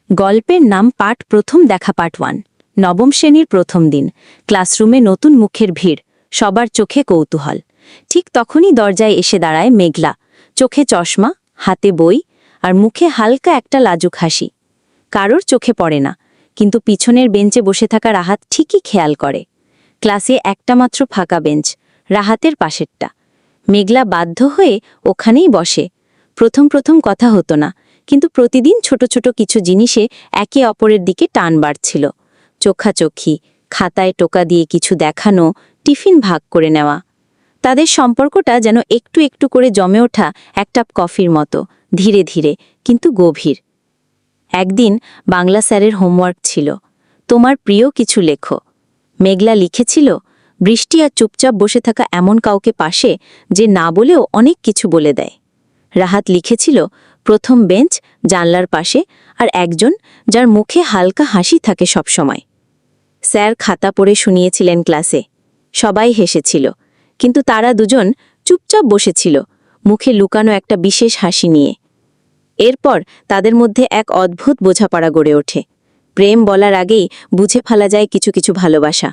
গল্পের নাম পাঠ প্রথম দেখা পার্ট 1। নবম শ্রেণীর প্রথম দিন। ক্লাসরুমে নতুন মুখের ভিড়, সবার চোখে কৌতূহল। ঠিক তখনই দরজায় এসে দাঁড়ায় মেঘলা, চোখে চশমা, হাতে বই, আর মুখে হালকা একটা লাজুক হাসি। কারোর চোখে পড়ে না, কিন্তু পিছনের বেঞ্চে বসে থাকা রাহাত ঠিকই খেয়াল করে। ক্লাসে একটা মাত্র ফাঁকা বেঞ্চ, রাহাতের পাশেরটা। মেঘলা বাধ্য হয়ে ওখানেই বসে। প্রথম প্রথম কথা হতো না, কিন্তু প্রতিদিন ছোট ছোট কিছু জিনিসে একে অপরের দিকে টান বাড়ছিল। চোখাচোখি, খাতায় টোকা দিয়ে কিছু দেখানো, টিফিন ভাগ করে নেওয়া। তাদের সম্পর্কটা যেন একটু একটু করে জমে ওঠা এক কাপ কফির মতো, ধীরে ধীরে কিন্তু গভীর। একদিন বাংলা স্যারের হোমওয়ার্ক ছিল, তোমার প্রিয় কিছু লেখো। মেঘলা লিখেছিল, বৃষ্টি আর চুপচাপ বসে থাকা এমন কাউকে পাশে, যে না বলেও অনেক কিছু বলে দেয়। রাহাত লিখেছিল, প্রথম বেঞ্চ, জানলার পাশে, আর একজন যার মুখে হালকা হাসি থাকে সবসময়। স্যার খাতা পড়ে শুনিয়েছিলেন ক্লাসে। সবাই হেসেছিল, কিন্তু তারা দুজন চুপচাপ বসেছিল, মুখে লুকানো একটা বিশেষ হাসি নিয়ে। এরপর তাদের মধ্যে এক অদ্ভুত বোঝাপড়া গড়ে ওঠে। প্রেম বলার আগেই বুঝে ফেলা যায় কিছু কিছু ভালোবাসা।